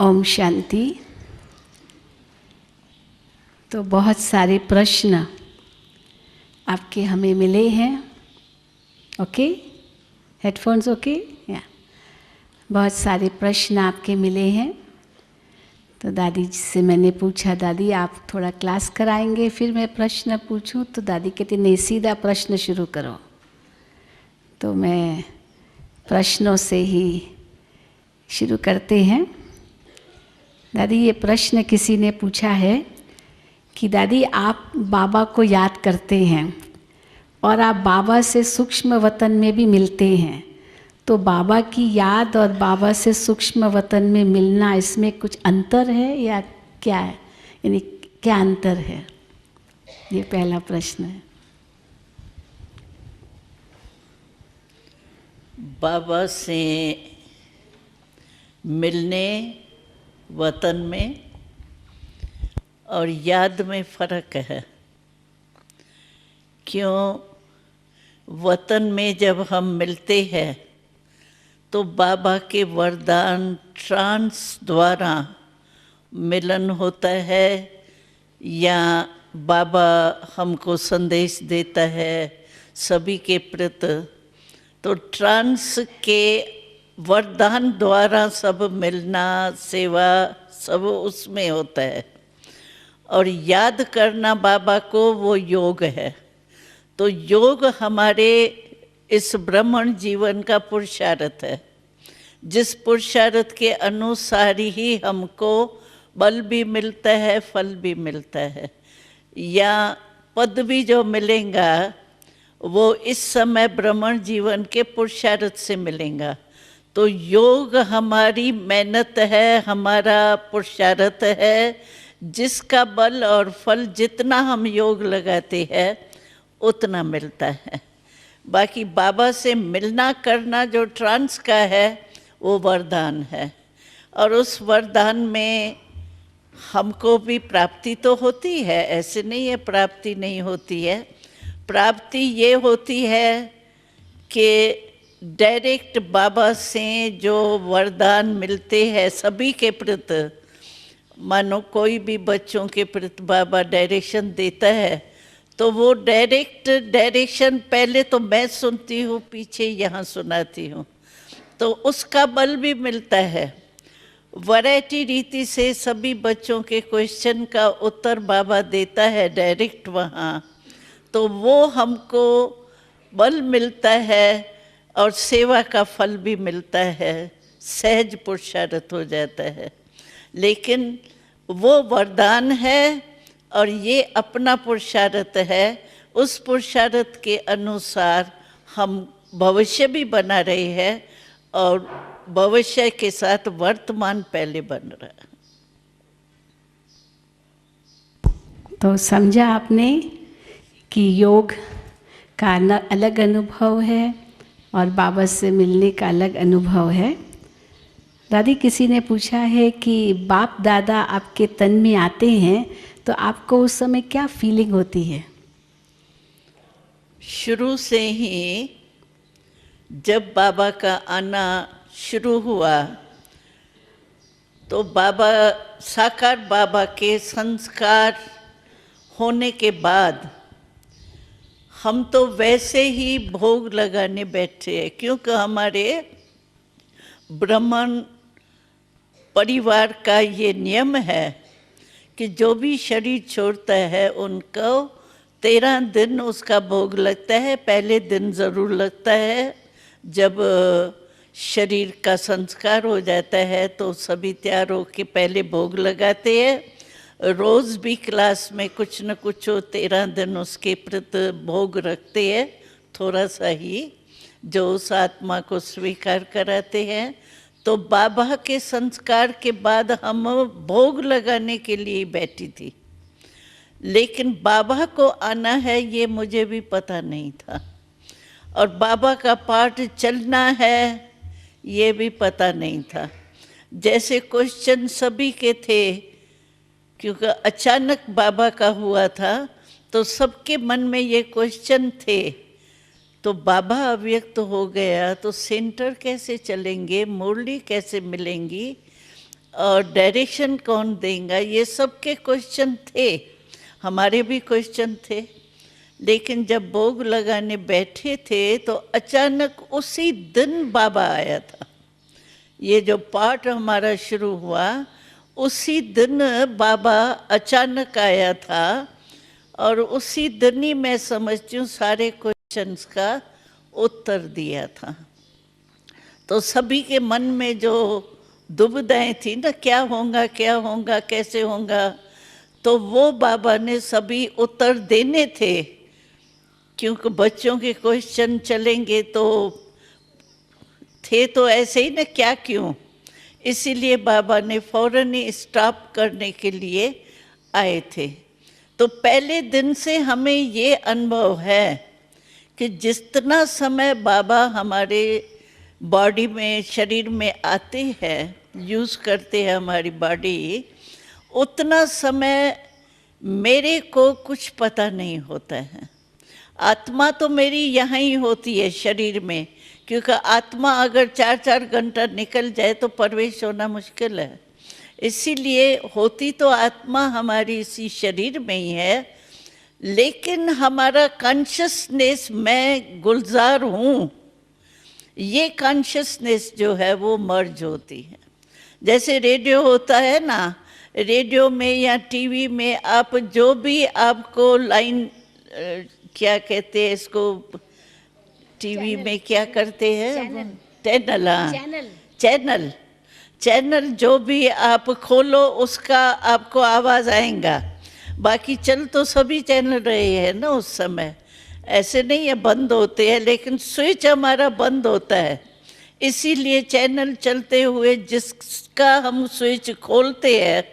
ओम शांति। तो बहुत सारे प्रश्न आपके हमें मिले हैं। ओके, हेडफोन्स ओके या बहुत सारे प्रश्न आपके मिले हैं। तो दादी जी से मैंने पूछा, दादी आप थोड़ा क्लास कराएंगे फिर मैं प्रश्न पूछूं? तो दादी कहती नहीं, सीधा प्रश्न शुरू करो। तो मैं प्रश्नों से ही शुरू करते हैं। दादी, ये प्रश्न किसी ने पूछा है कि दादी आप बाबा को याद करते हैं और आप बाबा से सूक्ष्म वतन में भी मिलते हैं, तो बाबा की याद और बाबा से सूक्ष्म वतन में मिलना, इसमें कुछ अंतर है या क्या है? यानी क्या अंतर है? ये पहला प्रश्न है। बाबा से मिलने वतन में और याद में फ़र्क है। क्यों? वतन में जब हम मिलते हैं तो बाबा के वरदान ट्रांस द्वारा मिलन होता है, या बाबा हमको संदेश देता है सभी के प्रति। तो ट्रांस के वरदान द्वारा सब मिलना, सेवा सब उसमें होता है। और याद करना बाबा को, वो योग है। तो योग हमारे इस ब्राह्मण जीवन का पुरुषार्थ है, जिस पुरुषार्थ के अनुसार ही हमको बल भी मिलता है, फल भी मिलता है, या पद भी जो मिलेगा वो इस समय ब्राह्मण जीवन के पुरुषार्थ से मिलेगा। तो योग हमारी मेहनत है, हमारा पुरुषार्थ है, जिसका बल और फल जितना हम योग लगाते हैं उतना मिलता है। बाकी बाबा से मिलना करना जो ट्रांस का है वो वरदान है, और उस वरदान में हमको भी प्राप्ति तो होती है, ऐसे नहीं है प्राप्ति नहीं होती है। प्राप्ति ये होती है कि डायरेक्ट बाबा से जो वरदान मिलते हैं सभी के प्रति, मानो कोई भी बच्चों के प्रति बाबा डायरेक्शन देता है, तो वो डायरेक्शन पहले तो मैं सुनती हूँ, पीछे यहाँ सुनाती हूँ, तो उसका बल भी मिलता है। वैरायटी रीति से सभी बच्चों के क्वेश्चन का उत्तर बाबा देता है डायरेक्ट वहाँ, तो वो हमको बल मिलता है और सेवा का फल भी मिलता है, सहज पुरुषार्थ हो जाता है। लेकिन वो वरदान है और ये अपना पुरुषार्थ है। उस पुरुषार्थ के अनुसार हम भविष्य भी बना रहे हैं और भविष्य के साथ वर्तमान पहले बन रहा है। तो समझा आपने कि योग का अलग अनुभव है और बाबा से मिलने का अलग अनुभव है। दादी, किसी ने पूछा है कि बाप दादा आपके तन में आते हैं तो आपको उस समय क्या फीलिंग होती है? शुरू से ही जब बाबा का आना शुरू हुआ तो बाबा, साकार बाबा के संस्कार होने के बाद हम तो वैसे ही भोग लगाने बैठे हैं, क्योंकि हमारे ब्राह्मण परिवार का ये नियम है कि जो भी शरीर छोड़ता है उनको 13 दिन उसका भोग लगता है। पहले दिन ज़रूर लगता है, जब शरीर का संस्कार हो जाता है तो सभी तैयार होकर पहले भोग लगाते हैं। रोज़ भी क्लास में कुछ न कुछ 13 दिन उसके प्रति भोग रखते हैं, थोड़ा सा ही, जो उस आत्मा को स्वीकार कराते हैं। तो बाबा के संस्कार के बाद हम भोग लगाने के लिए बैठी थी, लेकिन बाबा को आना है ये मुझे भी पता नहीं था, और बाबा का पाठ चलना है ये भी पता नहीं था। जैसे क्वेश्चन सभी के थे, क्योंकि अचानक बाबा का हुआ था तो सबके मन में ये क्वेश्चन थे। तो बाबा अव्यक्त हो गया तो सेंटर कैसे चलेंगे, मुरली कैसे मिलेंगी, और डायरेक्शन कौन देगा, ये सब के क्वेश्चन थे, हमारे भी क्वेश्चन थे। लेकिन जब भोग लगाने बैठे थे तो अचानक उसी दिन बाबा आया था। ये जो पाठ हमारा शुरू हुआ उसी दिन बाबा अचानक आया था, और उसी दिन ही मैं समझती हूँ सारे क्वेश्चंस का उत्तर दिया था। तो सभी के मन में जो दुविधाएं थी ना, क्या होगा कैसे होगा, तो वो बाबा ने सभी उत्तर देने थे, क्योंकि बच्चों के क्वेश्चन चलेंगे तो थे तो ऐसे ही ना, क्या क्यों, इसीलिए बाबा ने फौरन ही स्टॉप करने के लिए आए थे। तो पहले दिन से हमें ये अनुभव है कि जितना समय बाबा हमारे बॉडी में, शरीर में आते हैं, यूज़ करते हैं हमारी बॉडी, उतना समय मेरे को कुछ पता नहीं होता है। आत्मा तो मेरी यहाँ ही होती है शरीर में, क्योंकि आत्मा अगर 4-4 घंटा निकल जाए तो प्रवेश होना मुश्किल है। इसीलिए होती तो आत्मा हमारी इसी शरीर में ही है, लेकिन हमारा कॉन्शियसनेस, मैं गुलजार हूँ, ये कॉन्शियसनेस जो है वो मर्ज होती है। जैसे रेडियो होता है ना, रेडियो में या टीवी में आप जो भी आपको लाइन, क्या कहते हैं इसको, टीवी में क्या करते हैं, चैनल, हाँ, चैनल जो भी आप खोलो उसका आपको आवाज़ आएगा। बाकी चल तो सभी चैनल रहे हैं ना उस समय, ऐसे नहीं है बंद होते हैं, लेकिन स्विच हमारा बंद होता है। इसीलिए चैनल चलते हुए जिसका हम स्विच खोलते हैं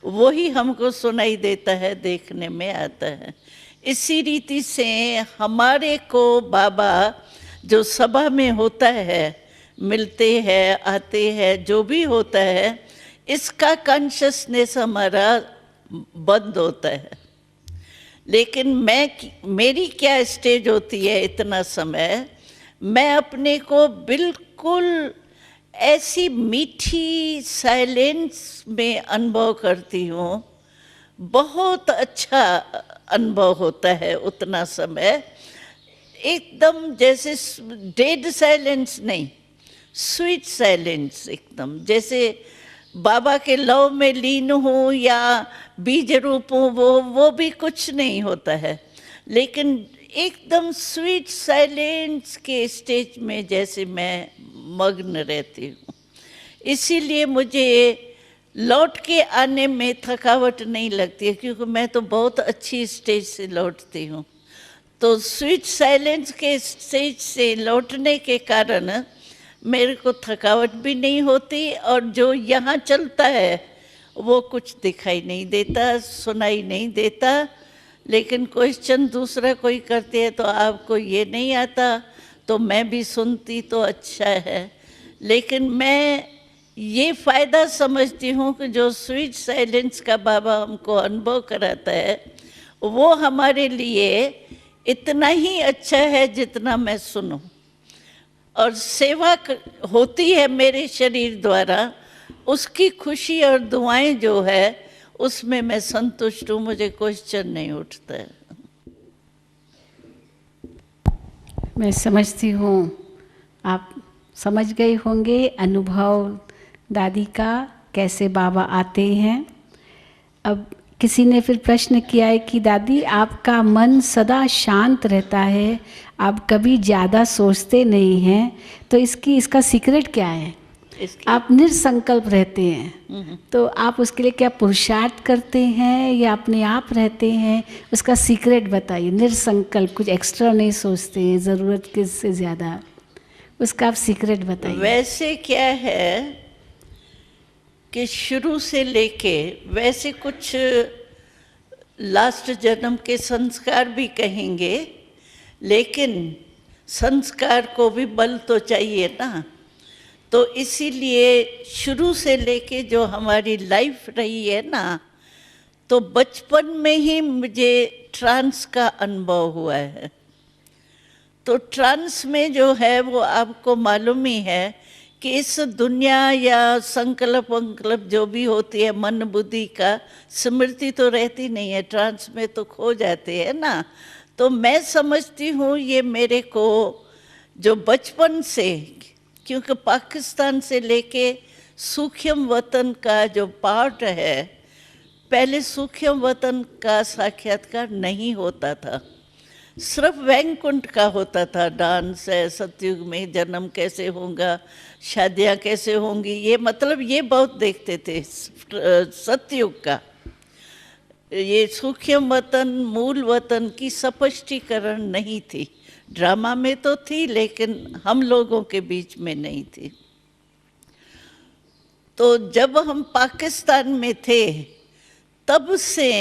वही हमको सुनाई देता है, देखने में आता है। इसी रीति से हमारे को बाबा जो सभा में होता है, मिलते हैं, आते हैं, जो भी होता है, इसका कॉन्शियसनेस हमारा बंद होता है। लेकिन मेरी क्या स्टेज होती है, इतना समय मैं अपने को बिल्कुल ऐसी मीठी साइलेंस में अनुभव करती हूँ। बहुत अच्छा अनुभव होता है उतना समय, एकदम जैसे डेड साइलेंस नहीं, स्वीट साइलेंस, एकदम जैसे बाबा के लव में लीन हूँ या बीज रूप हूँ, वो भी कुछ नहीं होता है, लेकिन एकदम स्वीट साइलेंस के स्टेज में जैसे मैं मग्न रहती हूँ। इसीलिए मुझे लौट के आने में थकावट नहीं लगती है, क्योंकि मैं तो बहुत अच्छी स्टेज से लौटती हूँ। तो स्वीट साइलेंस के स्टेज से लौटने के कारण मेरे को थकावट भी नहीं होती, और जो यहाँ चलता है वो कुछ दिखाई नहीं देता, सुनाई नहीं देता। लेकिन क्वेश्चन दूसरा कोई करते हैं तो आपको ये नहीं आता, तो मैं भी सुनती तो अच्छा है। लेकिन मैं ये फ़ायदा समझती हूँ कि जो स्वीट साइलेंस का बाबा हमको अनुभव कराता है वो हमारे लिए इतना ही अच्छा है जितना मैं सुनूं। और सेवा होती है मेरे शरीर द्वारा, उसकी खुशी और दुआएं जो है उसमें मैं संतुष्ट हूँ, मुझे क्वेश्चन नहीं उठता है। मैं समझती हूँ आप समझ गए होंगे अनुभव दादी का, कैसे बाबा आते हैं। अब किसी ने फिर प्रश्न किया है कि दादी आपका मन सदा शांत रहता है, आप कभी ज़्यादा सोचते नहीं हैं, तो इसका सीक्रेट क्या है? आप निरसंकल्प रहते हैं, तो आप उसके लिए क्या पुरुषार्थ करते हैं या अपने आप रहते हैं? उसका सीक्रेट बताइए। निरसंकल्प, कुछ एक्स्ट्रा नहीं सोचते हैं, ज़रूरत के से ज़्यादा, उसका आप सीक्रेट बताइए। वैसे क्या है कि शुरू से लेके वैसे कुछ लास्ट जन्म के संस्कार भी कहेंगे, लेकिन संस्कार को भी बल तो चाहिए ना। तो इसीलिए शुरू से लेके जो हमारी लाइफ रही है ना, तो बचपन में ही मुझे ट्रांस का अनुभव हुआ है। तो ट्रांस में जो है वो आपको मालूम ही है कि इस दुनिया या संकल्प वंकल्प जो भी होती है मन बुद्धि का, स्मृति तो रहती नहीं है, ट्रांस में तो खो जाते हैं ना। तो मैं समझती हूँ ये मेरे को जो बचपन से, क्योंकि पाकिस्तान से लेके सूक्ष्म वतन का जो पार्ट है, पहले सूक्ष्म वतन का साक्षात्कार नहीं होता था, सिर्फ वैकुंठ का होता था। डांस है, सतयुग में जन्म कैसे होगा, शादियाँ कैसे होंगी, ये मतलब ये बहुत देखते थे सतयुग का। ये सूक्ष्म वतन मूल वतन की स्पष्टीकरण नहीं थी। ड्रामा में तो थी लेकिन हम लोगों के बीच में नहीं थी। तो जब हम पाकिस्तान में थे तब से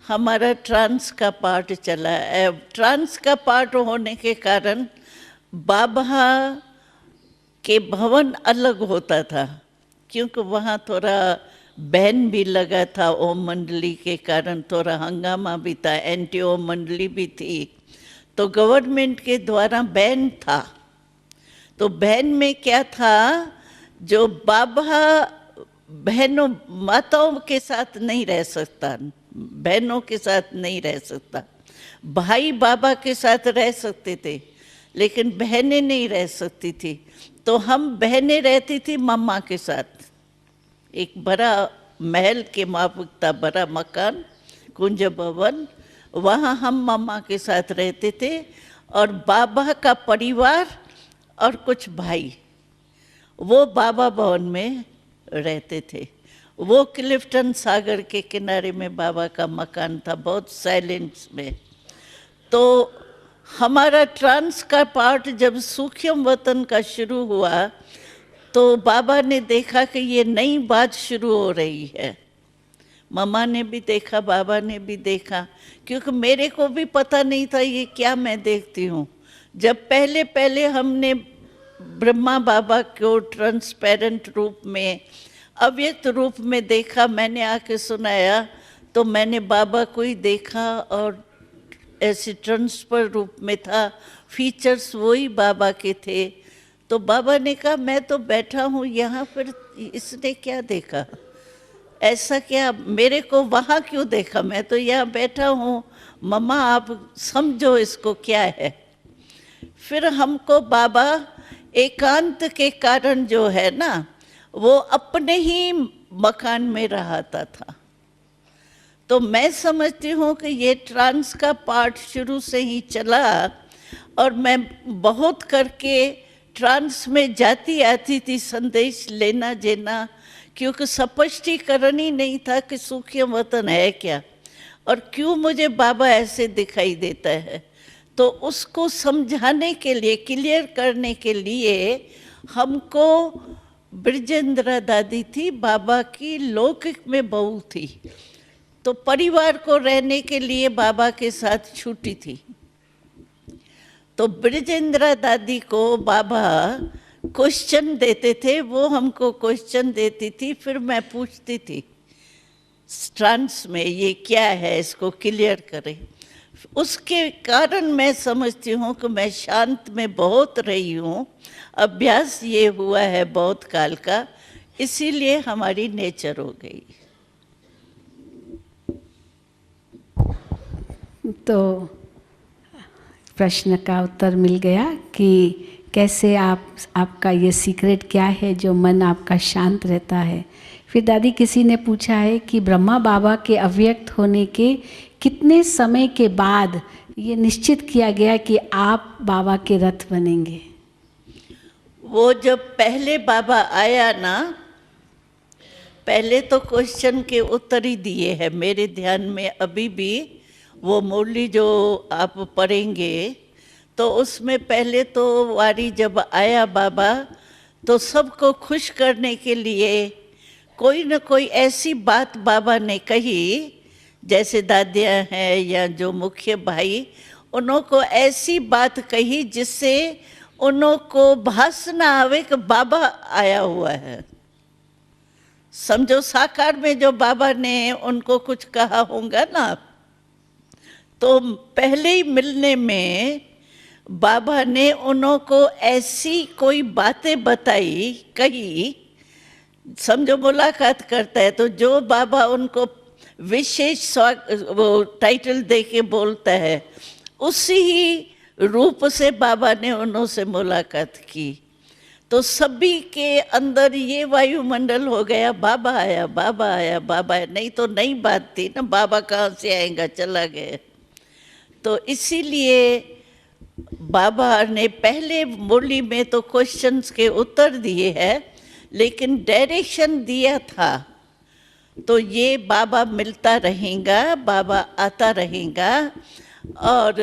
हमारा ट्रांस का पार्ट चला है। ट्रांस का पार्ट होने के कारण बाबा के भवन अलग होता था, क्योंकि वहाँ थोड़ा बैन भी लगा था ओम मंडली के कारण, थोड़ा हंगामा भी था, एंटी ओम मंडली भी थी, तो गवर्नमेंट के द्वारा बैन था। तो बैन में क्या था, जो बाबा बहनों माताओं के साथ नहीं रह सकता, बहनों के साथ नहीं रह सकता, भाई बाबा के साथ रह सकते थे लेकिन बहनें नहीं रह सकती थी। तो हम बहनें रहती थी मम्मा के साथ, एक बड़ा महल के माफिक था, बड़ा मकान कुंज भवन, वहाँ हम मम्मा के साथ रहते थे, और बाबा का परिवार और कुछ भाई वो बाबा भवन में रहते थे। वो क्लिफ्टन सागर के किनारे में बाबा का मकान था, बहुत साइलेंस में। तो हमारा ट्रांस का पार्ट जब सूक्ष्म वतन का शुरू हुआ तो बाबा ने देखा कि ये नई बात शुरू हो रही है। मम्मा ने भी देखा, बाबा ने भी देखा, क्योंकि मेरे को भी पता नहीं था ये क्या मैं देखती हूँ। जब पहले पहले हमने ब्रह्मा बाबा को ट्रांसपेरेंट रूप में, अव्यक्त रूप में देखा, मैंने आके सुनाया, तो मैंने बाबा को ही देखा और ऐसे ट्रांसफर रूप में था, फीचर्स वही बाबा के थे। तो बाबा ने कहा मैं तो बैठा हूँ यहाँ पर, इसने क्या देखा, ऐसा क्या, मेरे को वहाँ क्यों देखा, मैं तो यहाँ बैठा हूँ, मम्मा आप समझो इसको क्या है। फिर हमको बाबा एकांत के कारण जो है ना, वो अपने ही मकान में रहता था। तो मैं समझती हूँ कि ये ट्रांस का पार्ट शुरू से ही चला, और मैं बहुत करके ट्रांस में जाती आती थी संदेश लेना देना, क्योंकि स्पष्टीकरण ही नहीं था कि सूक्ष्म वतन है क्या और क्यों मुझे बाबा ऐसे दिखाई देता है। तो उसको समझाने के लिए, क्लियर करने के लिए हमको, ब्रजेंद्रा दादी थी, बाबा की लौकिक में बहू थी, तो परिवार को रहने के लिए बाबा के साथ छुट्टी थी। तो ब्रजेंद्रा दादी को बाबा क्वेश्चन देते थे, वो हमको क्वेश्चन देती थी, फिर मैं पूछती थी ट्रांस में ये क्या है, इसको क्लियर करें। उसके कारण मैं समझती हूँ कि मैं शांत में बहुत रही हूँ, अभ्यास ये हुआ है बहुत काल का, इसीलिए हमारी नेचर हो गई। तो प्रश्न का उत्तर मिल गया कि कैसे आपका ये सीक्रेट क्या है जो मन आपका शांत रहता है। फिर दादी किसी ने पूछा है कि ब्रह्मा बाबा के अव्यक्त होने के कितने समय के बाद ये निश्चित किया गया कि आप बाबा के रथ बनेंगे। वो जब पहले बाबा आया ना, पहले तो क्वेश्चन के उत्तर ही दिए हैं मेरे ध्यान में अभी भी। वो मुरली जो आप पढ़ेंगे तो उसमें पहले तो वारी जब आया बाबा, तो सबको खुश करने के लिए कोई न कोई ऐसी बात बाबा ने कही, जैसे दादियाँ हैं या जो मुख्य भाई, उनको ऐसी बात कही जिससे उनको भास ना आवे कि बाबा आया हुआ है। समझो साकार में जो बाबा ने उनको कुछ कहा होगा ना, तो पहले ही मिलने में बाबा ने उनको ऐसी कोई बातें बताई, कही, समझो मुलाकात करता है तो जो बाबा उनको विशेष वो टाइटल दे के बोलता है, उसी ही रूप से बाबा ने उनसे मुलाकात की। तो सभी के अंदर ये वायुमंडल हो गया, बाबा आया, बाबा आया, बाबा आया। नहीं तो नई बात थी ना, बाबा कहाँ से आएगा, चला गया। तो इसीलिए बाबा ने पहले मुरली में तो क्वेश्चंस के उत्तर दिए हैं, लेकिन डायरेक्शन दिया था। तो ये बाबा मिलता रहेगा, बाबा आता रहेगा। और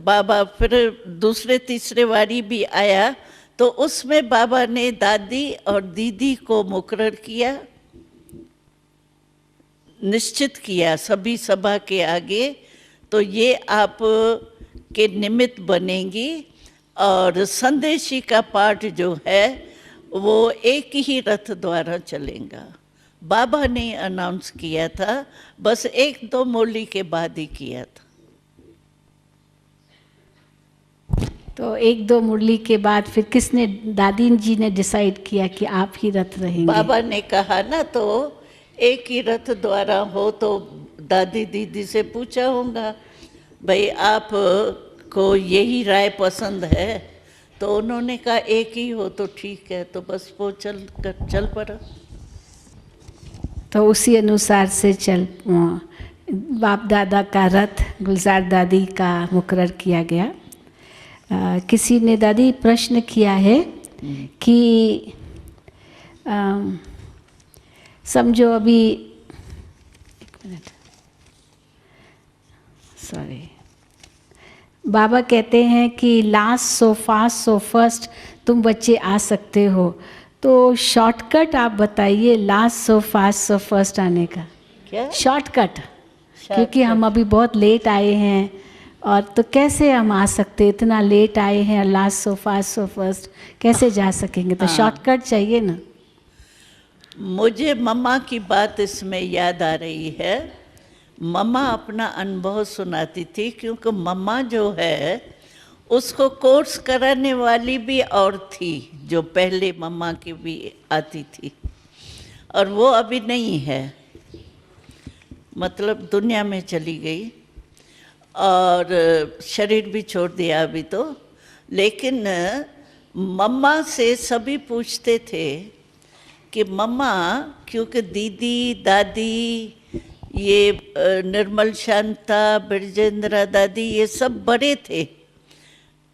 बाबा फिर दूसरे तीसरे बारी भी आया, तो उसमें बाबा ने दादी और दीदी को मुकर्रर किया, निश्चित किया सभी सभा के आगे। तो ये आप के निमित्त बनेंगी। और संदेशी का पाठ जो है वो एक ही रथ द्वारा चलेगा। बाबा ने अनाउंस किया था, बस 1-2 मुरली के बाद ही किया था। तो 1-2 मुरली के बाद फिर किसने, दादी जी ने डिसाइड किया कि आप ही रथ रहेंगे? बाबा ने कहा ना, तो एक ही रथ द्वारा हो। तो दादी दीदी से पूछा होगा, भाई आप को यही राय पसंद है? तो उन्होंने कहा एक ही हो तो ठीक है। तो बस वो चल पड़ा। तो उसी अनुसार से बाप दादा का रथ गुलजार दादी का मुकर्रर किया गया। किसी ने दादी प्रश्न किया है कि समझो अभी, एक मिनट, सॉरी, बाबा कहते हैं कि last so fast so first तुम बच्चे आ सकते हो। तो शॉर्टकट आप बताइए last so fast so first आने का। क्या शॉर्टकट? क्योंकि हम अभी बहुत लेट आए हैं, और तो कैसे हम आ सकते, इतना लेट आए हैं, last so fast so first कैसे जा सकेंगे? तो शॉर्टकट चाहिए ना। मुझे मम्मा की बात इसमें याद आ रही है। मम्मा अपना अनुभव सुनाती थी, क्योंकि मम्मा जो है उसको कोर्स कराने वाली भी और थी, जो पहले मम्मा की भी आती थी, और वो अभी नहीं है, मतलब दुनिया में चली गई और शरीर भी छोड़ दिया अभी तो। लेकिन मम्मा से सभी पूछते थे कि मम्मा, क्योंकि दीदी दादी, ये निर्मल शांता, बिरजेंद्रा दादी, ये सब बड़े थे,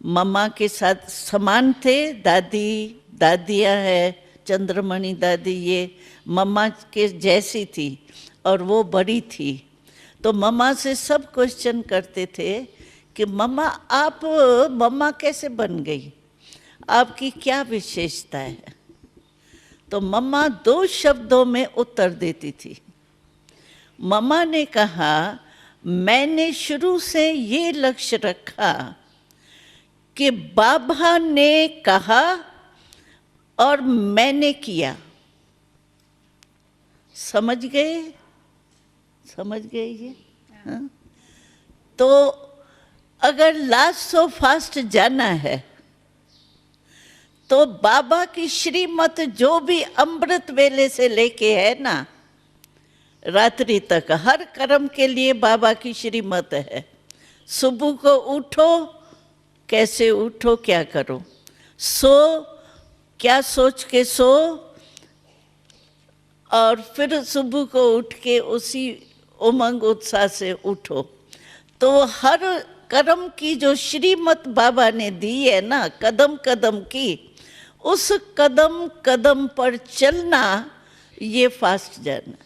मम्मा के साथ समान थे। दादियाँ हैं, चंद्रमणि दादी, ये मम्मा के जैसी थी और वो बड़ी थी। तो मम्मा से सब क्वेश्चन करते थे कि मम्मा आप मम्मा कैसे बन गई, आपकी क्या विशेषता है? तो मम्मा 2 शब्दों में उत्तर देती थी। मम्मा ने कहा, मैंने शुरू से ये लक्ष्य रखा कि बाबा ने कहा और मैंने किया। समझ गए ये? हाँ? तो अगर लास्ट सो फास्ट जाना है तो बाबा की श्रीमत जो भी अमृत वेले से लेके है ना, रात्रि तक हर कर्म के लिए बाबा की श्रीमत है। सुबह को उठो, कैसे उठो, क्या करो, सो क्या सोच के सो, और फिर सुबह को उठ के उसी उमंग उत्साह से उठो। तो हर कर्म की जो श्रीमत बाबा ने दी है ना, कदम कदम की, उस कदम कदम पर चलना, ये फास्ट जाना।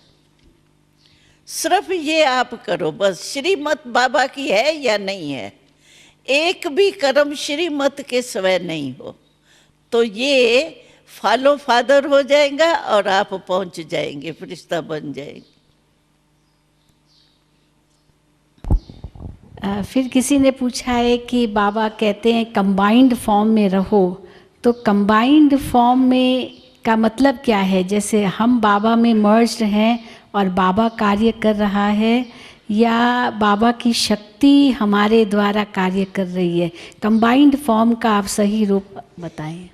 सिर्फ ये आप करो, बस श्रीमत बाबा की है या नहीं है। एक भी कर्म श्रीमत के स्वयं नहीं हो तो ये फॉलो फादर हो जाएगा और आप पहुंच जाएंगे, फरिश्ता बन जाएंगे। फिर किसी ने पूछा है कि बाबा कहते हैं कंबाइंड फॉर्म में रहो, तो कंबाइंड फॉर्म में का मतलब क्या है? जैसे हम बाबा में मर्ज्ड हैं और बाबा कार्य कर रहा है, या बाबा की शक्ति हमारे द्वारा कार्य कर रही है? कंबाइंड फॉर्म का आप सही रूप बताएं।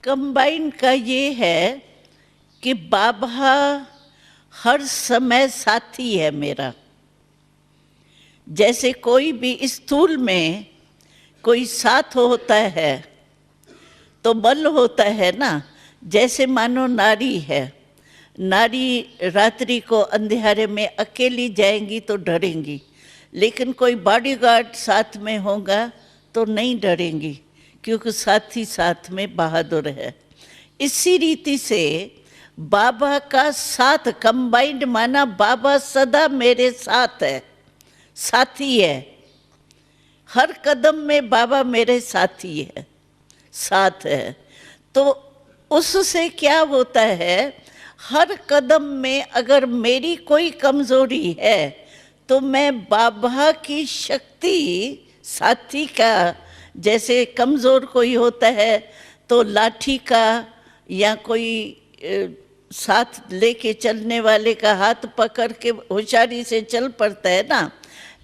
कंबाइंड का ये है कि बाबा हर समय साथी है मेरा। जैसे कोई भी स्थूल में कोई साथ होता है तो बल होता है ना। जैसे मानो नारी है, नारी रात्रि को अंधेरे में अकेली जाएंगी तो डरेंगी, लेकिन कोई बॉडीगार्ड साथ में होगा तो नहीं डरेंगी, क्योंकि साथी साथ में बहादुर है। इसी रीति से बाबा का साथ कंबाइंड माना बाबा सदा मेरे साथ है, साथी है। हर कदम में बाबा मेरे साथी है, साथ है। तो उससे क्या होता है, हर कदम में अगर मेरी कोई कमजोरी है तो मैं बाबा की शक्ति, साथी का, जैसे कमजोर कोई होता है तो लाठी का या कोई साथ लेके चलने वाले का हाथ पकड़ के होशियारी से चल पड़ता है ना,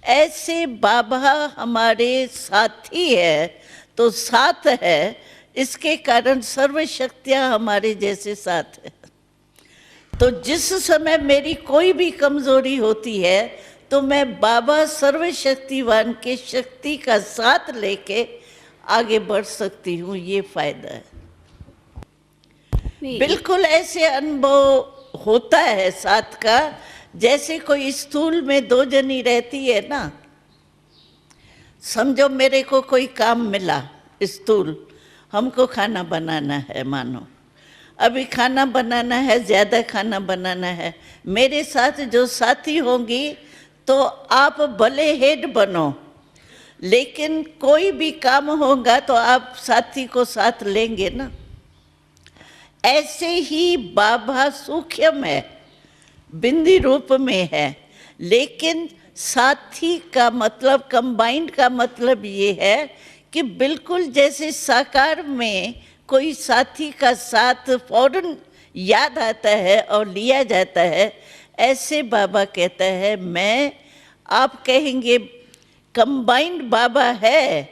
ऐसे बाबा हमारे साथी है तो साथ है। इसके कारण सर्व शक्तियाँ हमारे जैसे साथ है। तो जिस समय मेरी कोई भी कमजोरी होती है तो मैं बाबा सर्वशक्तिवान के शक्ति का साथ लेके आगे बढ़ सकती हूँ। ये फायदा है। बिल्कुल ऐसे अनुभव होता है साथ का, जैसे कोई स्थूल में दो जनी रहती है ना। समझो मेरे को कोई काम मिला स्थूल, हमको खाना बनाना है, मानो अभी खाना बनाना है, ज़्यादा खाना बनाना है। मेरे साथ जो साथी होंगी तो आप भले हेड बनो, लेकिन कोई भी काम होगा तो आप साथी को साथ लेंगे ना। ऐसे ही बाबा सूक्ष्म है, बिंदी रूप में है, लेकिन साथी का मतलब, कंबाइंड का मतलब ये है कि बिल्कुल जैसे साकार में कोई साथी का साथ फौरन याद आता है और लिया जाता है, ऐसे बाबा कहता है मैं, आप कहेंगे कंबाइंड बाबा है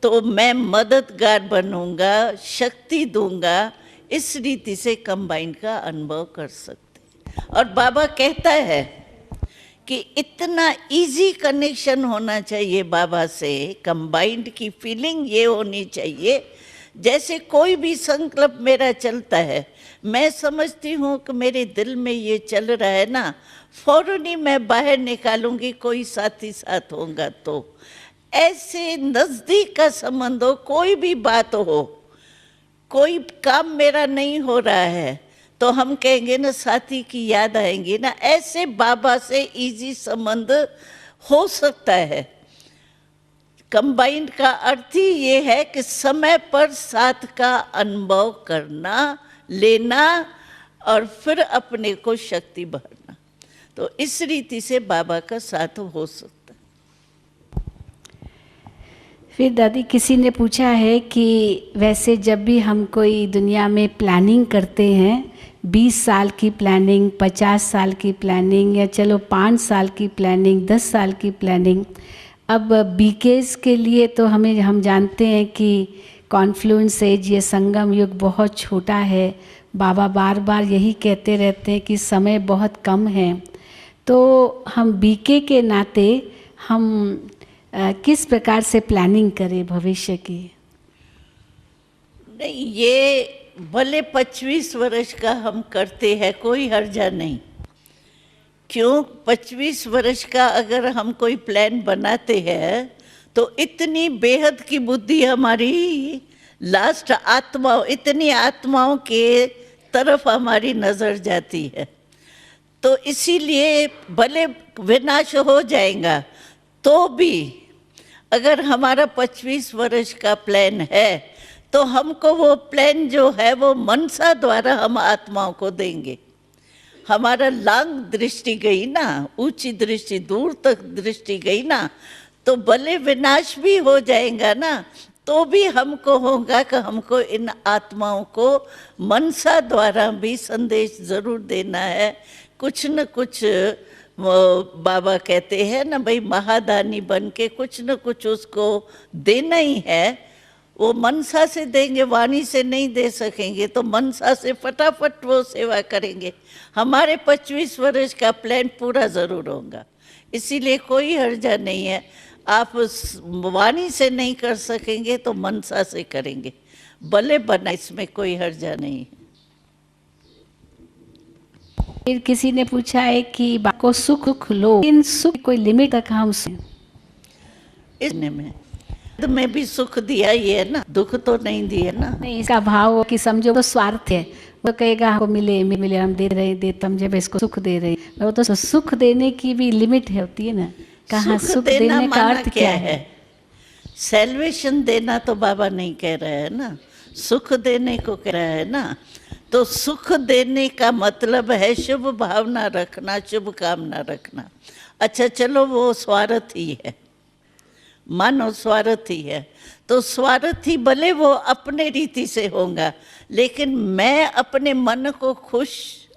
तो मैं मददगार बनूंगा, शक्ति दूंगा। इस रीति से कंबाइंड का अनुभव कर सकते। और बाबा कहता है कि इतना इजी कनेक्शन होना चाहिए बाबा से, कंबाइंड की फीलिंग ये होनी चाहिए जैसे कोई भी संकल्प मेरा चलता है, मैं समझती हूँ कि मेरे दिल में ये चल रहा है ना, फौरन ही मैं बाहर निकालूंगी, कोई साथी साथ होगा तो। ऐसे नज़दीक का संबंध हो, कोई भी बात हो, कोई काम मेरा नहीं हो रहा है तो हम कहेंगे ना साथी की याद आएंगी ना। ऐसे बाबा से इजी संबंध हो सकता है। कंबाइंड का अर्थ ही ये है कि समय पर साथ का अनुभव करना, लेना और फिर अपने को शक्ति भरना। तो इस रीति से बाबा का साथ हो सकता है। फिर दादी, किसी ने पूछा है कि वैसे जब भी हम कोई दुनिया में प्लानिंग करते हैं, 20 साल की प्लानिंग, 50 साल की प्लानिंग, या चलो 5 साल की प्लानिंग, 10 साल की प्लानिंग, अब बीकेज के लिए तो हम जानते हैं कि कॉन्फ्लुएंस एज, ये संगम युग बहुत छोटा है। बाबा बार बार यही कहते रहते हैं कि समय बहुत कम है। तो हम बीके के नाते हम किस प्रकार से प्लानिंग करें भविष्य की? नहीं, ये भले 25 वर्ष का हम करते हैं, कोई हर्जा नहीं। क्यों? 25 वर्ष का अगर हम कोई प्लान बनाते हैं तो इतनी बेहद की बुद्धि हमारी लास्ट आत्माओं, इतनी आत्माओं के तरफ हमारी नज़र जाती है। तो इसीलिए भले विनाश हो जाएगा तो भी अगर हमारा 25 वर्ष का प्लान है तो हमको वो प्लान जो है वो मनसा द्वारा हम आत्माओं को देंगे। हमारा लांग दृष्टि गई ना, ऊंची दृष्टि, दूर तक दृष्टि गई ना, तो भले विनाश भी हो जाएगा ना तो भी हमको होगा कि हमको इन आत्माओं को मनसा द्वारा भी संदेश जरूर देना है, कुछ न कुछ वो बाबा कहते हैं ना भाई, महादानी बन के कुछ न कुछ उसको देना ही है। वो मनसा से देंगे, वाणी से नहीं दे सकेंगे, तो मनसा से फटाफट वो सेवा करेंगे। हमारे 25 वर्ष का प्लान पूरा ज़रूर होगा, इसीलिए कोई हर्जा नहीं है। आप वाणी से नहीं कर सकेंगे तो मनसा से करेंगे, भले बना, इसमें कोई हर्जा नहीं है। फिर किसी ने पूछा है कि को सुख लो, इन सुख कोई लिमिट तक हम इसने में भी सुख दिया ही है ना, दुख तो नहीं दिए ना। नहीं, इसका भाव हो कि समझो वो स्वार्थ है, वो कहेगा हमको मिले मिले, हम दे रहे दे, तुम जब इसको सुख दे रहे, वो तो सुख देने की भी लिमिट है, होती है ना। कहाँ सुख देने का अर्थ क्या है? सेल्वेशन देना तो बाबा नहीं कह रहा है ना, सुख देने को कह रहा है ना। तो सुख देने का मतलब है शुभ भावना रखना, शुभ कामना रखना। अच्छा चलो, वो स्वार्थ ही है, मानो स्वार्थ ही है, तो स्वार्थ ही भले वो अपने रीति से होगा, लेकिन मैं अपने मन को खुश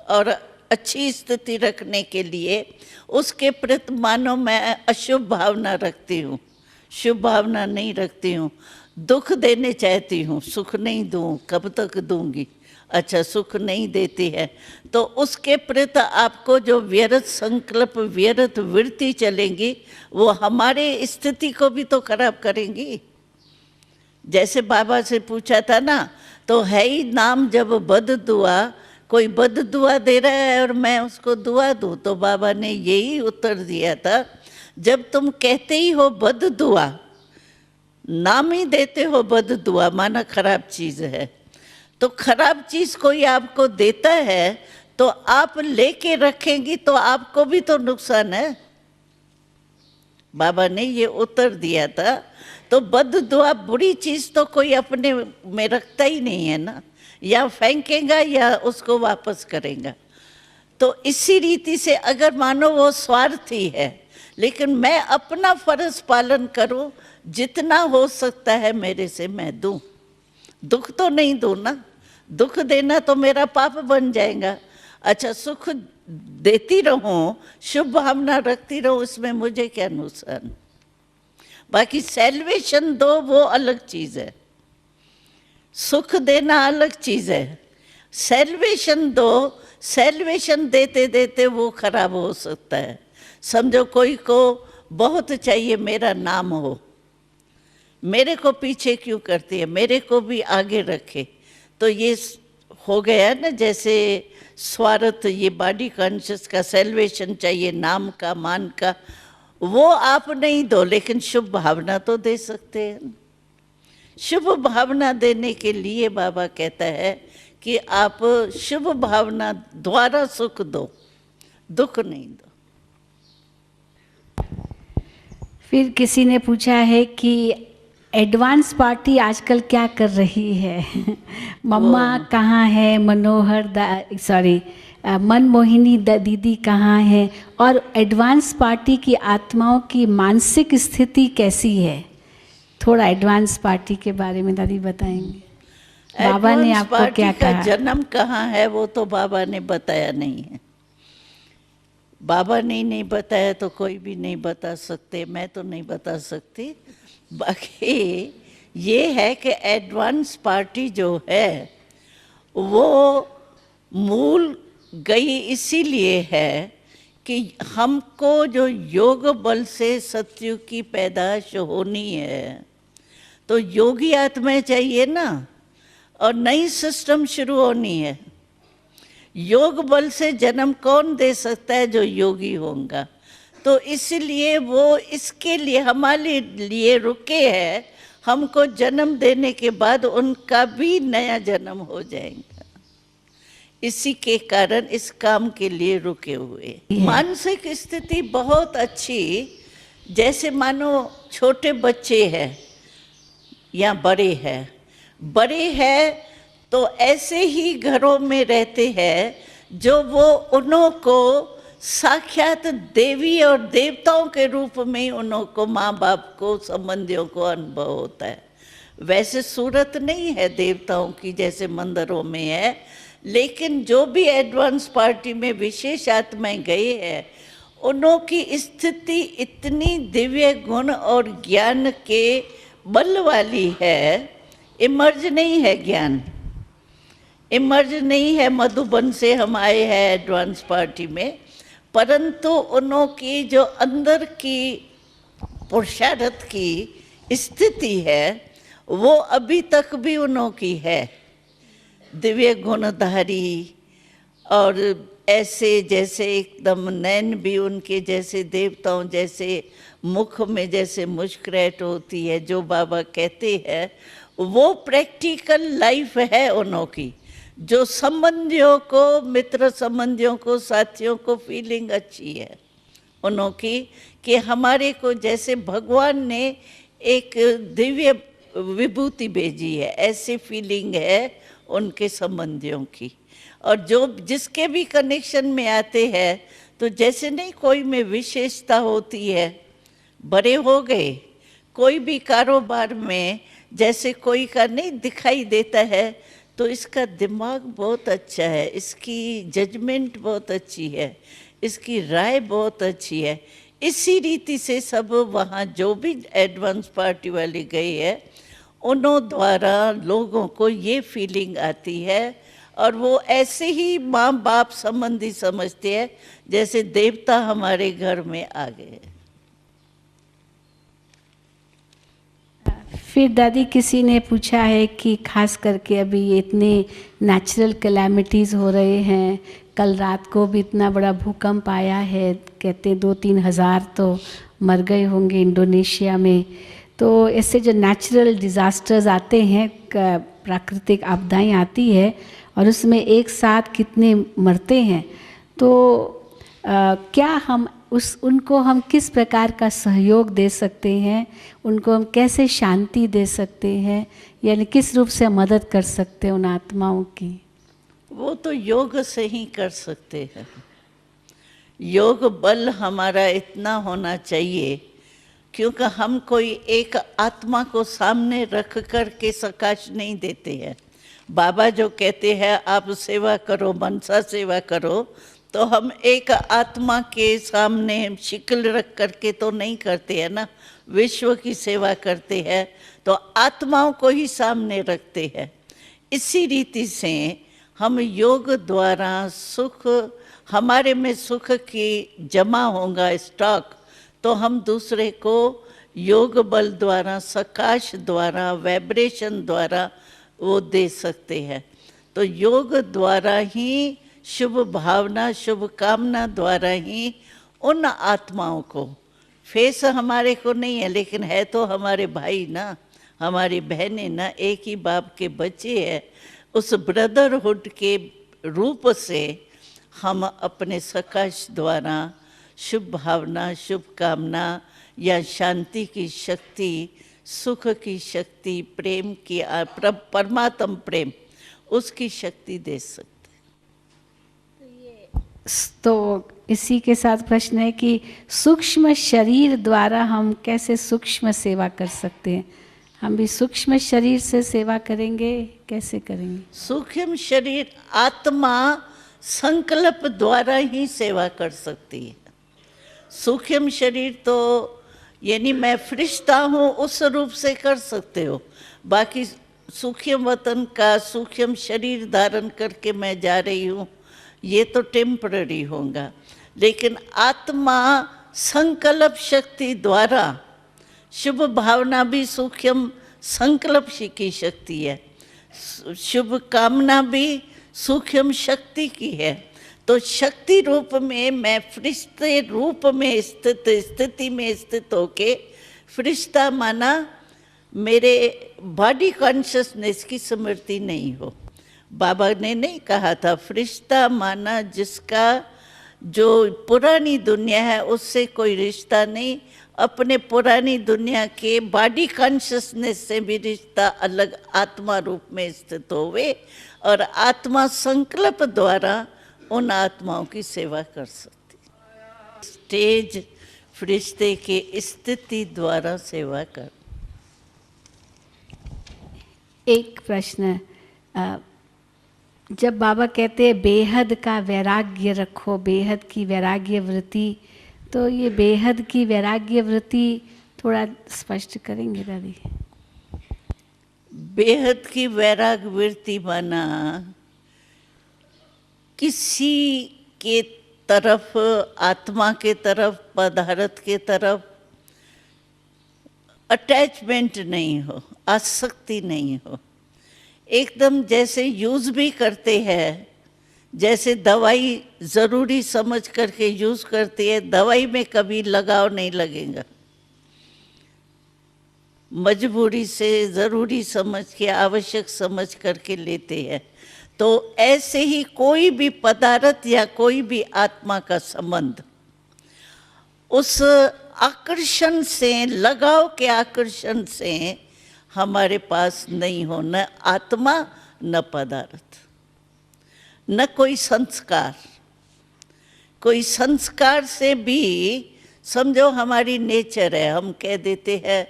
और अच्छी स्थिति रखने के लिए उसके प्रति मानो मैं अशुभ भावना रखती हूँ, शुभ भावना नहीं रखती हूँ। दुख देने चाहती हूँ, सुख नहीं दूँ, कब तक दूंगी? अच्छा, सुख नहीं देती है तो उसके प्रति आपको जो व्यर्थ संकल्प, व्यर्थ वृत्ति चलेंगी, वो हमारे स्थिति को भी तो खराब करेंगी। जैसे बाबा से पूछा था ना, तो है ही नाम जब बद दुआ, कोई बद दुआ दे रहा है और मैं उसको दुआ दूँ, तो बाबा ने यही उत्तर दिया था, जब तुम कहते ही हो बद दुआ, नाम ही देते हो बद दुआ, माना खराब चीज़ है, तो खराब चीज़ कोई आपको देता है तो आप लेके रखेंगी तो आपको भी तो नुकसान है। बाबा ने ये उत्तर दिया था। तो बद दुआ, बुरी चीज़ तो कोई अपने में रखता ही नहीं है ना, या फेंकेगा या उसको वापस करेगा। तो इसी रीति से अगर मानो वो स्वार्थी है, लेकिन मैं अपना फर्ज पालन करूं, जितना हो सकता है मेरे से मैं दूं, दुख तो नहीं दूं ना, दुख देना तो मेरा पाप बन जाएगा। अच्छा, सुख देती रहूं, शुभ भावना रखती रहूं, इसमें मुझे क्या नुकसान? बाकी सेल्वेशन दो वो अलग चीज है, सुख देना अलग चीज है। सेल्वेशन दो, सेल्वेशन देते देते वो खराब हो सकता है। समझो कोई को बहुत चाहिए मेरा नाम हो, मेरे को पीछे क्यों करती है, मेरे को भी आगे रखे, तो ये हो गया ना जैसे स्वार्थ। ये बॉडी कॉन्शियस का सेल्वेशन चाहिए, नाम का, मान का, वो आप नहीं दो, लेकिन शुभ भावना तो दे सकते हैं। शुभ भावना देने के लिए बाबा कहता है कि आप शुभ भावना द्वारा सुख दो, दुख नहीं दो। फिर किसी ने पूछा है कि एडवांस पार्टी आजकल क्या कर रही है? मम्मा कहाँ है, मनमोहिनी दीदी कहाँ है, और एडवांस पार्टी की आत्माओं की मानसिक स्थिति कैसी है? थोड़ा एडवांस पार्टी के बारे में दादी बताएंगे। बाबा ने आपको क्या कहा? जन्म कहाँ है वो तो बाबा ने बताया नहीं है। बाबा ने नहीं बताया तो कोई भी नहीं बता सकते, मैं तो नहीं बता सकती। बाकी ये है कि एडवांस पार्टी जो है वो मूल गई इसीलिए है कि हमको जो योग बल से सत्युग की पैदाश होनी है, तो योगी आत्माएं चाहिए ना, और नई सिस्टम शुरू होनी है। योग बल से जन्म कौन दे सकता है? जो योगी होगा। तो इसलिए वो इसके लिए हमारे लिए रुके हैं, हमको जन्म देने के बाद उनका भी नया जन्म हो जाएगा। इसी के कारण इस काम के लिए रुके हुए। मानसिक स्थिति बहुत अच्छी, जैसे मानो छोटे बच्चे हैं या बड़े हैं तो ऐसे ही घरों में रहते हैं जो वो उन्हों को साक्षात देवी और देवताओं के रूप में उन्हों को, माँ बाप को, संबंधियों को अनुभव होता है। वैसे सूरत नहीं है देवताओं की जैसे मंदिरों में है, लेकिन जो भी एडवांस पार्टी में विशेष आत्माएं गए हैं उन्हों की स्थिति इतनी दिव्य गुण और ज्ञान के बल वाली है, इमर्ज नहीं है ज्ञान, इमर्ज नहीं है मधुबन से हम आए हैं एडवांस पार्टी में, परंतु उन्हों की जो अंदर की पुरुषार्थ की स्थिति है वो अभी तक भी उन्हों की है, दिव्य गुणधारी। और ऐसे जैसे एकदम नैन भी उनके जैसे देवताओं जैसे, मुख में जैसे मुस्कुराहट होती है, जो बाबा कहते हैं वो प्रैक्टिकल लाइफ है उन्हों की, जो संबंधियों को, मित्र संबंधियों को, साथियों को फीलिंग अच्छी है उन्हों की कि हमारे को जैसे भगवान ने एक दिव्य विभूति भेजी है, ऐसी फीलिंग है उनके संबंधियों की। और जो जिसके भी कनेक्शन में आते हैं तो जैसे नहीं कोई में विशेषता होती है, बड़े हो गए, कोई भी कारोबार में जैसे कोई का नहीं दिखाई देता है तो इसका दिमाग बहुत अच्छा है, इसकी जजमेंट बहुत अच्छी है, इसकी राय बहुत अच्छी है। इसी रीति से सब वहाँ जो भी एडवांस पार्टी वाले गए हैं उन्हों द्वारा लोगों को ये फीलिंग आती है और वो ऐसे ही माँ बाप संबंधी समझते हैं जैसे देवता हमारे घर में आ गए। फिर दादी किसी ने पूछा है कि खास करके अभी ये इतने नेचुरल कैलामिटीज़ हो रहे हैं, कल रात को भी इतना बड़ा भूकंप आया है, कहते 2-3 हज़ार तो मर गए होंगे इंडोनेशिया में। तो ऐसे जो नेचुरल डिज़ास्टर्स आते हैं, प्राकृतिक आपदाएं आती है और उसमें एक साथ कितने मरते हैं, तो क्या हम उनको हम किस प्रकार का सहयोग दे सकते हैं, उनको हम कैसे शांति दे सकते हैं, यानी किस रूप से मदद कर सकते हैं उन आत्माओं की? वो तो योग से ही कर सकते हैं। योग बल हमारा इतना होना चाहिए क्योंकि हम कोई एक आत्मा को सामने रख कर के सकाश नहीं देते हैं। बाबा जो कहते हैं आप सेवा करो, मनसा सेवा करो, तो हम एक आत्मा के सामने शिकल रख करके तो नहीं करते हैं ना, विश्व की सेवा करते हैं तो आत्माओं को ही सामने रखते हैं। इसी रीति से हम योग द्वारा सुख, हमारे में सुख की जमा होगा स्टॉक, तो हम दूसरे को योग बल द्वारा, सकाश द्वारा, वाइब्रेशन द्वारा वो दे सकते हैं। तो योग द्वारा ही, शुभ भावना, शुभ कामना द्वारा ही उन आत्माओं को, फेस हमारे को नहीं है लेकिन है तो हमारे भाई ना, हमारी बहनें ना, एक ही बाप के बच्चे हैं, उस ब्रदरहुड के रूप से हम अपने सकाश द्वारा शुभ भावना, शुभ कामना या शांति की शक्ति, सुख की शक्ति, प्रेम की, परमात्म प्रेम, उसकी शक्ति दे सकते। तो इसी के साथ प्रश्न है कि सूक्ष्म शरीर द्वारा हम कैसे सूक्ष्म सेवा कर सकते हैं? हम भी सूक्ष्म शरीर से सेवा करेंगे, कैसे करेंगे? सूक्ष्म शरीर आत्मा संकल्प द्वारा ही सेवा कर सकती है। सूक्ष्म शरीर तो यानी मैं फरिश्ता हूँ उस रूप से कर सकते हो, बाकी सूक्ष्म वतन का सूक्ष्म शरीर धारण करके मैं जा रही हूँ ये तो टेम्पररी होगा, लेकिन आत्मा संकल्प शक्ति द्वारा, शुभ भावना भी सूक्ष्म संकल्प की शक्ति है, शुभ कामना भी सूक्ष्म शक्ति की है। तो शक्ति रूप में मैं फरिश्ते रूप में स्थिति में स्थित होके फरिश्ता माना, मेरे बॉडी कॉन्शियसनेस की स्मृति नहीं हो। बाबा ने नहीं कहा था फरिश्ता माना जिसका जो पुरानी दुनिया है उससे कोई रिश्ता नहीं, अपने पुरानी दुनिया के बॉडी कॉन्शियसनेस से भी रिश्ता अलग आत्मा रूप में स्थित होवे और आत्मा संकल्प द्वारा उन आत्माओं की सेवा कर सकती। स्टेज फरिश्ते के स्थिति द्वारा सेवा कर। एक प्रश्न, जब बाबा कहते हैं बेहद का वैराग्य रखो, बेहद की वैराग्य वृत्ति तो ये बेहद की वैराग्य वृत्ति थोड़ा स्पष्ट करेंगे दादी? बेहद की वैराग वृत्ति माना किसी के तरफ, आत्मा के तरफ, पदार्थ के तरफ अटैचमेंट नहीं हो, आसक्ति नहीं हो। एकदम जैसे यूज भी करते हैं, जैसे दवाई ज़रूरी समझ करके यूज़ करती है, दवाई में कभी लगाव नहीं लगेगा। मजबूरी से ज़रूरी समझ के, आवश्यक समझ करके लेते हैं। तो ऐसे ही कोई भी पदार्थ या कोई भी आत्मा का संबंध उस आकर्षण से, लगाव के आकर्षण से हमारे पास नहीं हो, न आत्मा न पदार्थ, न कोई संस्कार। कोई संस्कार से भी समझो हमारी नेचर है, हम कह देते हैं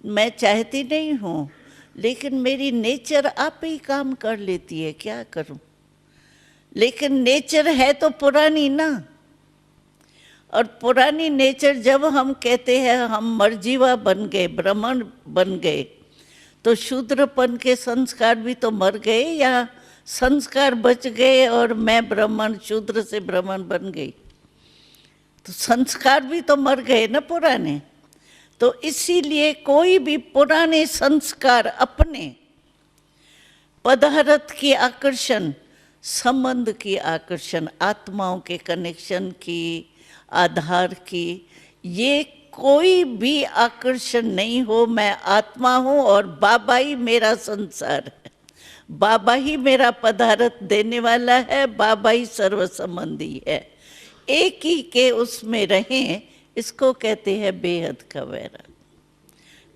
मैं चाहती नहीं हूँ लेकिन मेरी नेचर आप ही काम कर लेती है, क्या करूँ। लेकिन नेचर है तो पुरानी ना, और पुरानी नेचर जब हम कहते हैं हम मरजीवा बन गए, ब्राह्मण बन गए, तो शूद्रपन के संस्कार भी तो मर गए या संस्कार बच गए और मैं ब्राह्मण शूद्र से ब्राह्मण बन गई? तो संस्कार भी तो मर गए ना पुराने। तो इसीलिए कोई भी पुराने संस्कार अपने पदार्थ की आकर्षण, संबंध की आकर्षण, आत्माओं के कनेक्शन की, आधार की, ये कोई भी आकर्षण नहीं हो। मैं आत्मा हूँ और बाबा ही मेरा संसार है, बाबा ही मेरा पदार्थ देने वाला है, बाबा ही सर्व संबंधी है। एक ही के उसमें रहें, इसको कहते हैं बेहद का वैराग।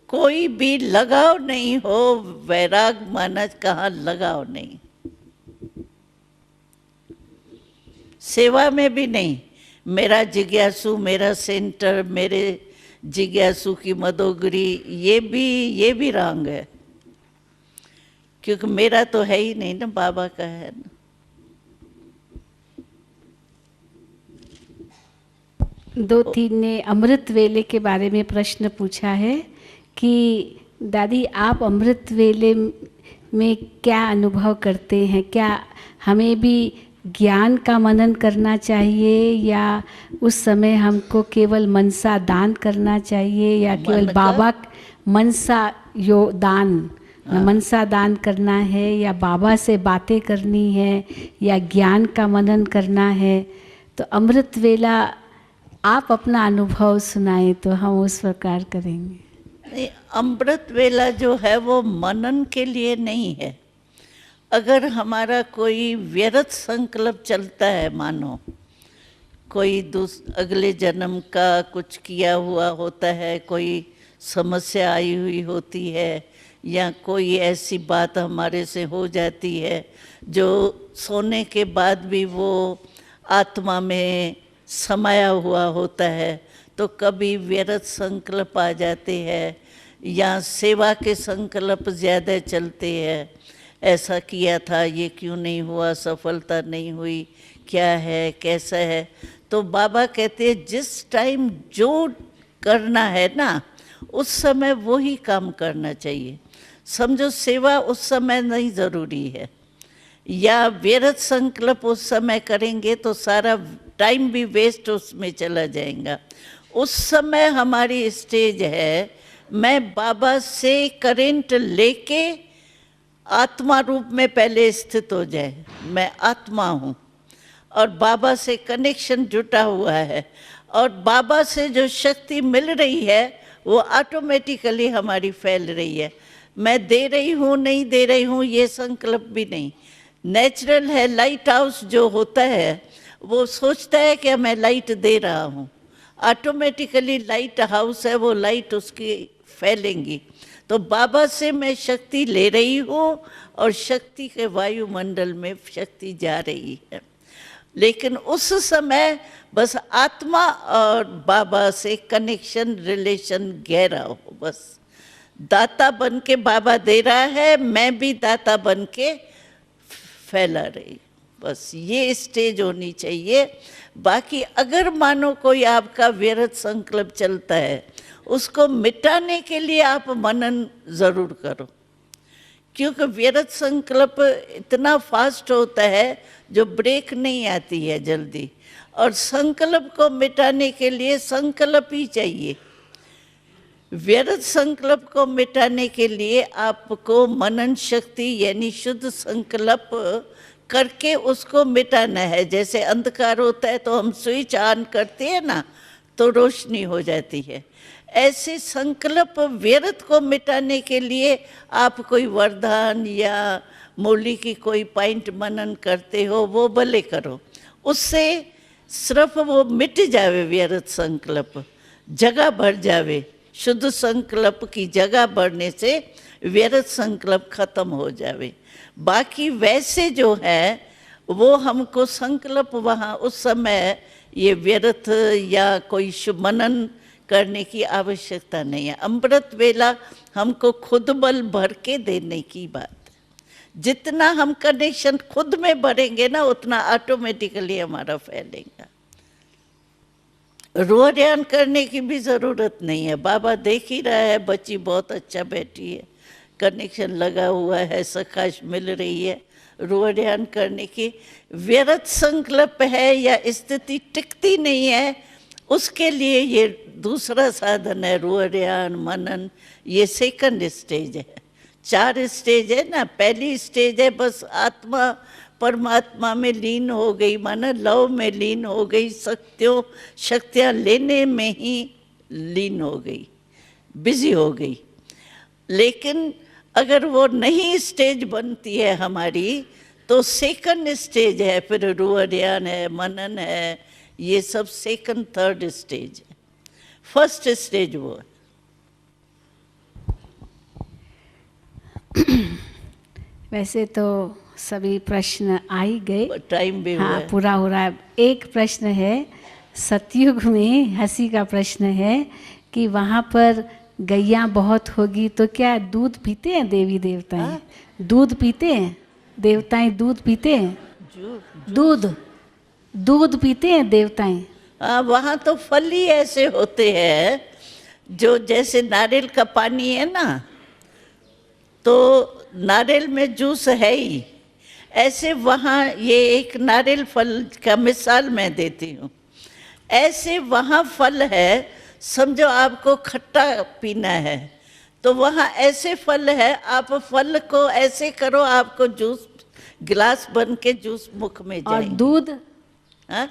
कोई भी लगाव नहीं हो, वैराग माना कहाँ लगाव नहीं। सेवा में भी नहीं, मेरा जिज्ञासु, मेरा सेंटर, मेरे जिज्ञासु की मदोगरी, ये भी रंग है, क्योंकि मेरा तो है ही नहीं ना, बाबा का है ना। दो तीन ने अमृत वेले के बारे में प्रश्न पूछा है कि दादी आप अमृत वेले में क्या अनुभव करते हैं? क्या हमें भी ज्ञान का मनन करना चाहिए या उस समय हमको केवल मनसा दान करना चाहिए या केवल बाबा मनसा दान, मनसा दान करना है या बाबा से बातें करनी है या ज्ञान का मनन करना है? तो अमृत वेला आप अपना अनुभव सुनाएं तो हम उस प्रकार करेंगे। नहीं, अमृत वेला जो है वो मनन के लिए नहीं है। अगर हमारा कोई व्यर्थ संकल्प चलता है, मानो कोई अगले जन्म का कुछ किया हुआ होता है, कोई समस्या आई हुई होती है या कोई ऐसी बात हमारे से हो जाती है जो सोने के बाद भी वो आत्मा में समाया हुआ होता है, तो कभी व्यर्थ संकल्प आ जाते हैं या सेवा के संकल्प ज़्यादा चलते हैं। ऐसा किया था, ये क्यों नहीं हुआ, सफलता नहीं हुई, क्या है, कैसा है। तो बाबा कहते हैं जिस टाइम जो करना है ना, उस समय वो ही काम करना चाहिए। समझो सेवा उस समय नहीं ज़रूरी है, या व्यर्थ संकल्प उस समय करेंगे तो सारा टाइम भी वेस्ट उसमें चला जाएगा। उस समय हमारी स्टेज है, मैं बाबा से करंट लेके आत्मा रूप में पहले स्थित हो जाए, मैं आत्मा हूँ और बाबा से कनेक्शन जुटा हुआ है और बाबा से जो शक्ति मिल रही है वो ऑटोमेटिकली हमारी फैल रही है। मैं दे रही हूँ, नहीं दे रही हूँ, ये संकल्प भी नहीं। नेचुरल है। लाइट हाउस जो होता है वो सोचता है कि मैं लाइट दे रहा हूँ, ऑटोमेटिकली लाइट हाउस है, वो लाइट उसकी फैलेंगी। तो बाबा से मैं शक्ति ले रही हूँ और शक्ति के वायुमंडल में शक्ति जा रही है। लेकिन उस समय बस आत्मा और बाबा से कनेक्शन, रिलेशन गहरा हो। बस दाता बन के बाबा दे रहा है, मैं भी दाता बन के फैला रही। बस ये स्टेज होनी चाहिए। बाकी अगर मानो कोई आपका व्यर्थ संकल्प चलता है, उसको मिटाने के लिए आप मनन जरूर करो, क्योंकि व्यर्थ संकल्प इतना फास्ट होता है जो ब्रेक नहीं आती है जल्दी, और संकल्प को मिटाने के लिए संकल्प ही चाहिए। व्यर्थ संकल्प को मिटाने के लिए आपको मनन शक्ति यानी शुद्ध संकल्प करके उसको मिटाना है। जैसे अंधकार होता है तो हम स्विच ऑन करते हैं ना, तो रोशनी हो जाती है। ऐसे संकल्प व्यर्थ को मिटाने के लिए आप कोई वरदान या मुरली की कोई पॉइंट मनन करते हो, वो भले करो, उससे सिर्फ वो मिट जावे व्यर्थ संकल्प, जगह भर जावे। शुद्ध संकल्प की जगह बढ़ने से व्यर्थ संकल्प खत्म हो जावे। बाकी वैसे जो है वो हमको संकल्प वहाँ उस समय ये व्यर्थ या कोई शुभ मनन करने की आवश्यकता नहीं है। अमृत वेला हमको खुद बल भर के देने की बात है। जितना हम कनेक्शन खुद में भरेंगे ना, उतना ऑटोमेटिकली हमारा फैलेगा। रोहरियान करने की भी ज़रूरत नहीं है। बाबा देख ही रहा है, बच्ची बहुत अच्छा बैठी है, कनेक्शन लगा हुआ है, सकाश मिल रही है। रोहरियान करने की व्यर्थ संकल्प है या स्थिति टिकती नहीं है, उसके लिए ये दूसरा साधन है रोहरियान मनन। ये सेकंड स्टेज है। 4 स्टेज है ना। पहली स्टेज है बस आत्मा परमात्मा में लीन हो गई, माना लव में लीन हो गई, शक्तियाँ लेने में ही लीन हो गई, बिजी हो गई। लेकिन अगर वो नहीं स्टेज बनती है हमारी, तो सेकंड स्टेज है, फिर रोहरियान है, मनन है, ये सब सेकंड थर्ड स्टेज है। फर्स्ट स्टेज वो है। वैसे तो सभी प्रश्न आ ही गए, टाइम भी हुआ हाँ है। पूरा हो रहा है। एक प्रश्न है, सतयुग में हंसी का प्रश्न है कि वहाँ पर गैया बहुत होगी तो क्या दूध पीते हैं देवी देवताएं? दूध पीते हैं देवताएं? दूध पीते हैं? दूध पीते हैं देवताएं? हाँ, वहाँ तो फल ही ऐसे होते हैं जो जैसे नारियल का पानी है ना, तो नारियल में जूस है ही, ऐसे वहाँ ये एक नारियल फल का मिसाल मैं देती हूँ। ऐसे वहाँ फल है, समझो आपको खट्टा पीना है तो वहाँ ऐसे फल है, आप फल को ऐसे करो, आपको जूस गिलास बन के जूस मुख में जाएंगे। और दूध? हाँ?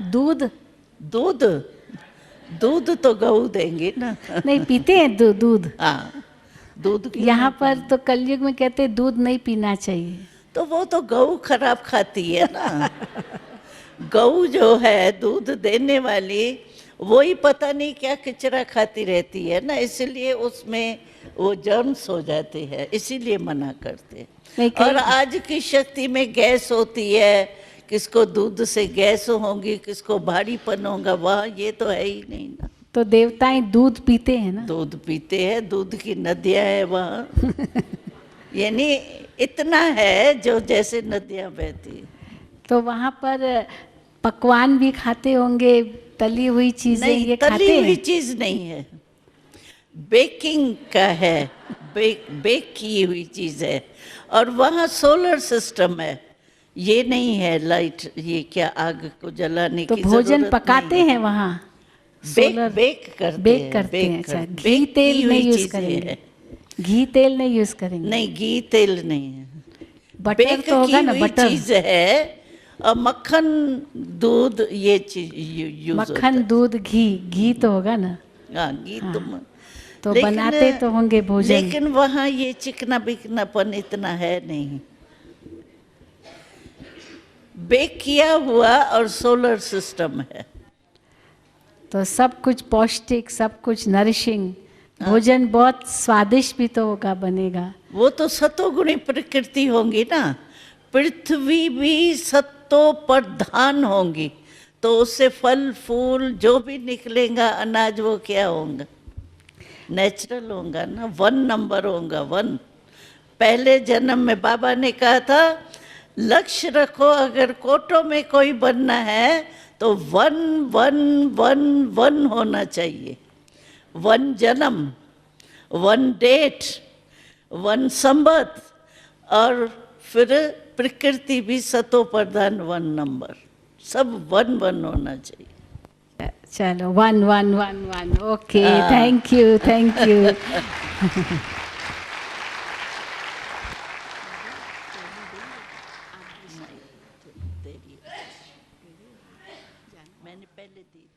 दूध तो गऊ देंगे ना। नहीं पीते हैं दूध? हाँ, दूध। यहाँ पर तो कलयुग में कहते हैं दूध नहीं पीना चाहिए। तो वो तो गऊ खराब खाती है ना। गऊ जो है दूध देने वाली, वही पता नहीं क्या कचरा खाती रहती है ना, इसलिए उसमें वो जर्म्स हो जाते हैं, इसीलिए मना करते हैं। और आज की शक्ति में गैस होती है, किसको दूध से गैस होगी, किसको भारीपन होगा, वहाँ ये तो है ही नहीं ना। तो देवताएं दूध पीते हैं ना? दूध पीते हैं, दूध की नदियाँ हैं वहाँ। यानी इतना है जो जैसे नदियाँ बहती है। तो वहाँ पर पकवान भी खाते होंगे, तली हुई चीजें ये खाते हैं? तली हुई चीज नहीं है, बेकिंग का है, बेक की हुई चीज है। और वहाँ सोलर सिस्टम है, ये नहीं है लाइट, ये क्या आग को जलाने तो की भोजन पकाते हैं वहाँ? बेक करते हैं। अच्छा, घी तेल नहीं यूज करेंगे? घी तेल नहीं यूज करेंगे? नहीं, घी तेल नहीं है। बटर तो होगा ना, बटर चीज है। और मक्खन दूध ये चीज यूज मक्खन दूध घी तो होगा ना? हाँ, घी हाँ। तो बनाते तो होंगे भोजन। लेकिन वहाँ ये चिकना बिकनापन इतना है नहीं। बेक किया हुआ और सोलर सिस्टम है। तो सब कुछ पौष्टिक, सब कुछ नरिशिंग, भोजन बहुत स्वादिष्ट भी तो होगा, बनेगा। वो तो सतोगुणी प्रकृति होंगी ना, पृथ्वी भी सत्तो प्रधान होंगी, तो उससे फल फूल जो भी निकलेगा अनाज, वो क्या होगा? नेचुरल होगा ना, 1 नंबर होगा, 1। पहले जन्म में बाबा ने कहा था लक्ष्य रखो, अगर कोटों में कोई बनना है तो 1 1 1 1 होना चाहिए। 1 जन्म, 1 डेट, 1 संवत, और फिर प्रकृति भी सतो प्रधान 1 नंबर, सब 1 1 होना चाहिए। चलो 1 1 1 1 ओके, हाँ। Thank you thank you. मैंने पहले दी थी।